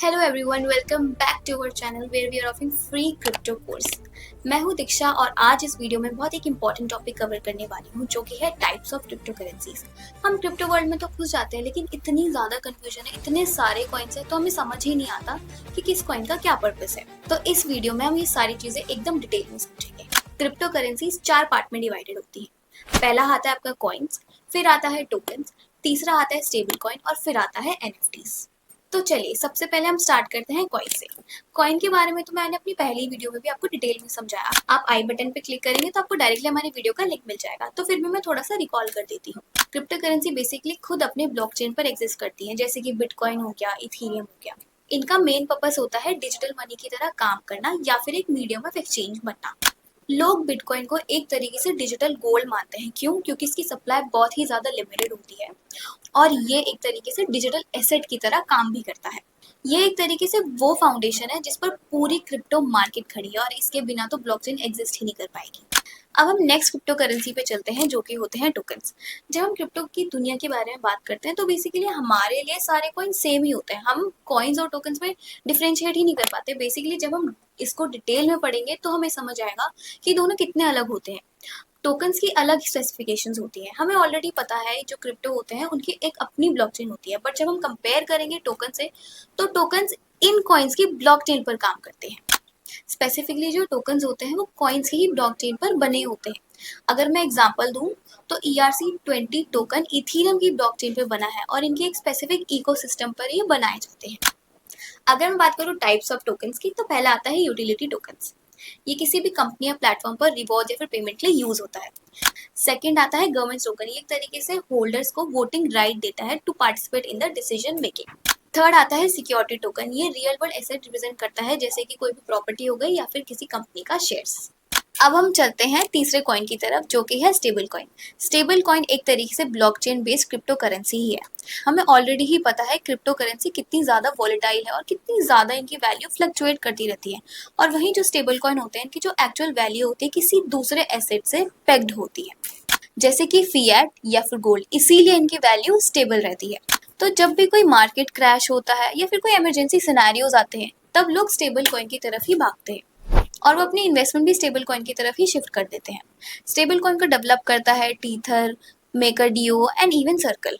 Hello everyone, welcome back to our channel where we are offering free crypto course. मैं हूं दीक्षा और आज इस वीडियो में बहुत एक इंपॉर्टेंट टॉपिक कवर करने वाली हूं जो कि है टाइप्स ऑफ क्रिप्टो करेंसीज। हम क्रिप्टो वर्ल्ड में तो घुस जाते हैं लेकिन इतनी ज़्यादा कन्फ्यूजन है, इतने सारे कॉइन्स हैं तो हमें समझ ही नहीं आता कि किस कॉइन का क्या पर्पस है। तो इस वीडियो में हम ये सारी चीज़ें एकदम डिटेल में समझेंगे। क्रिप्टो करेंसीज 4 पार्ट में डिवाइडेड होती है। पहला आता है आपका कॉइन्स, फिर आता है टोकन्स, तीसरा आता है स्टेबल कॉइन और फिर आता है एनएफटीज। तो चलिए सबसे पहले हम स्टार्ट करते हैं कॉइन से। कॉइन के बारे में तो मैंने अपनी पहली वीडियो में भी आपको डिटेल में समझाया। आप आई बटन पे क्लिक करेंगे तो आपको डायरेक्टली हमारी वीडियो का लिंक मिल जाएगा। तो फिर भी मैं थोड़ा सा रिकॉल कर देती हूँ। क्रिप्टो करेंसी बेसिकली खुद अपने ब्लॉकचेन पर एग्जिस्ट करती है, जैसे कि बिटकॉइन हो गया, इथेरियम हो गया। इनका मेन पर्पस होता है डिजिटल मनी की तरह काम करना या फिर एक मीडियम ऑफ एक्सचेंज बनना। लोग बिटकॉइन को एक तरीके से डिजिटल गोल्ड मानते हैं। क्यों? क्योंकि इसकी सप्लाई बहुत ही ज़्यादा लिमिटेड होती है और ये एक तरीके से डिजिटल एसेट की तरह काम भी करता है। ये एक तरीके से वो फाउंडेशन है जिस पर पूरी क्रिप्टो मार्केट खड़ी है और इसके बिना तो ब्लॉकचेन एग्जिस्ट ही नहीं कर पाएगी। अब हम नेक्स्ट क्रिप्टो करेंसी पे चलते हैं जो कि होते हैं टोकन्स। जब हम क्रिप्टो की दुनिया के बारे में बात करते हैं तो बेसिकली हमारे लिए सारे कॉइन सेम ही होते हैं। हम कॉइन्स और टोकन्स में डिफ्रेंशिएट ही नहीं कर पाते। बेसिकली जब हम इसको डिटेल में पढ़ेंगे तो हमें समझ आएगा कि दोनों कितने अलग होते हैं। टोकन्स की अलग स्पेसिफिकेशंस होती हैं। हमें ऑलरेडी पता है जो क्रिप्टो होते हैं उनकी एक अपनी ब्लॉकचेन होती है, बट जब हम कंपेयर करेंगे टोकन से तो टोकन्स इन कॉइन्स की ब्लॉकचेन पर काम करते हैं। स्पेसिफिकली जो टोकन्स होते हैं वो कॉइन्स की ही ब्लॉकचेन पर बने होते हैं। अगर मैं एग्जांपल दूं तो ERC20 टोकन इथेरियम की ब्लॉकचेन पर बना है और इनके एक स्पेसिफिक इकोसिस्टम पर ये बनाए जाते हैं। अगर मैं बात करूँ टाइप्स ऑफ टोकन्स की तो पहला आता है यूटिलिटी टोकन्स। ये किसी भी कंपनी या प्लेटफॉर्म पर रिवॉर्ड या फिर पेमेंट के लिए यूज होता है। सेकंड आता है गवर्नमेंट टोकन। ये एक तरीके से होल्डर्स को वोटिंग राइट देता है to participate in the decision making. Third आता है सिक्योरिटी टोकन। ये रियल वर्ल्ड एसेट रिप्रेजेंट करता है, जैसे कि कोई भी प्रॉपर्टी हो गई या फिर किसी कंपनी का शेयर्स। अब हम चलते हैं तीसरे कॉइन की तरफ जो कि है स्टेबल कॉइन। स्टेबल कॉइन एक तरीके से ब्लॉकचेन बेस्ड क्रिप्टो करेंसी ही है। हमें ऑलरेडी ही पता है क्रिप्टो करेंसी कितनी ज़्यादा वॉलेटाइल है और कितनी ज़्यादा इनकी वैल्यू फ्लक्चुएट करती रहती है। और वहीं जो स्टेबल कॉइन होते हैं इनकी जो एक्चुअल वैल्यू होती है किसी दूसरे एसेट से पेग्ड होती है, जैसे कि फिएट या फिर गोल्ड। इसीलिए इनकी वैल्यू स्टेबल रहती है। तो जब भी कोई मार्केट क्रैश होता है या फिर कोई इमरजेंसी सिनेरियोज आते हैं तब लोग स्टेबल कॉइन की तरफ ही भागते हैं और वो अपनी इन्वेस्टमेंट भी स्टेबल कॉइन की तरफ ही शिफ्ट कर देते हैं। स्टेबल कॉइन को डेवलप करता है टीथर, मेकरडियो एंड इवन सर्कल।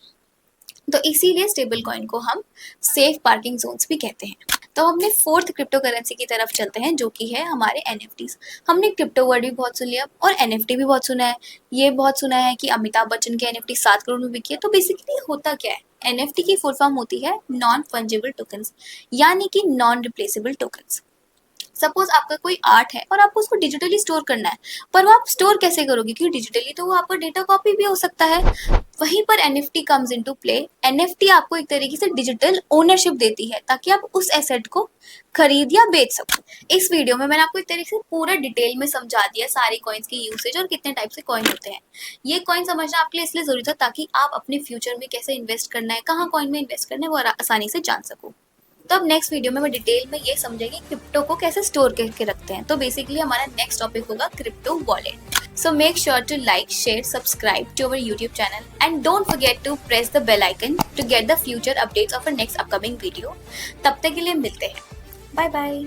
तो इसीलिए स्टेबल कॉइन को हम सेफ पार्किंग जोन्स भी कहते हैं। तो हमने फोर्थ क्रिप्टो करेंसी की तरफ चलते हैं जो कि है हमारे एनएफटीज। हमने क्रिप्टो वर्ड भी बहुत सुन लिया और एनएफटी भी बहुत सुना है। ये बहुत सुना है कि अमिताभ बच्चन के एनएफटी 7 करोड़ में बिकी है। तो बेसिकली होता क्या है, एनएफटी की फुल फॉर्म होती है नॉन फंजिबल टोकन्स, यानी कि नॉन रिप्लेसेबल टोकन्स। सपोज आपका कोई आर्ट है और आपको उसको डिजिटली स्टोर करना है, पर वो आप स्टोर कैसे करोगे? क्योंकि डिजिटली तो वो आपका डेटा कॉपी भी हो सकता है। वहीं पर NFT comes into play. NFT आपको एक तरीके से डिजिटल ओनरशिप देती है ताकि आप उस एसेट को खरीद या बेच सको। इस वीडियो में मैंने आपको एक तरीके से पूरा डिटेल में समझा दिया सारी कॉइन्स की यूसेज और कितने टाइप से कॉइन होते हैं। ये कॉइन समझना आपके लिए इसलिए जरूरी था ताकि आप अपने फ्यूचर में कैसे इन्वेस्ट करना है, कहाँ कॉइन में इन्वेस्ट करना है, वो आसानी से जान सको। तो अब नेक्स्ट वीडियो में मैं डिटेल में ये समझेंगे क्रिप्टो को कैसे स्टोर करके रखते हैं। तो बेसिकली हमारा नेक्स्ट टॉपिक होगा crypto wallet. So make sure to like, share, subscribe to our YouTube channel and don't forget to press the bell icon to get the future updates of a next upcoming video. तब तक के लिए मिलते हैं। Bye bye.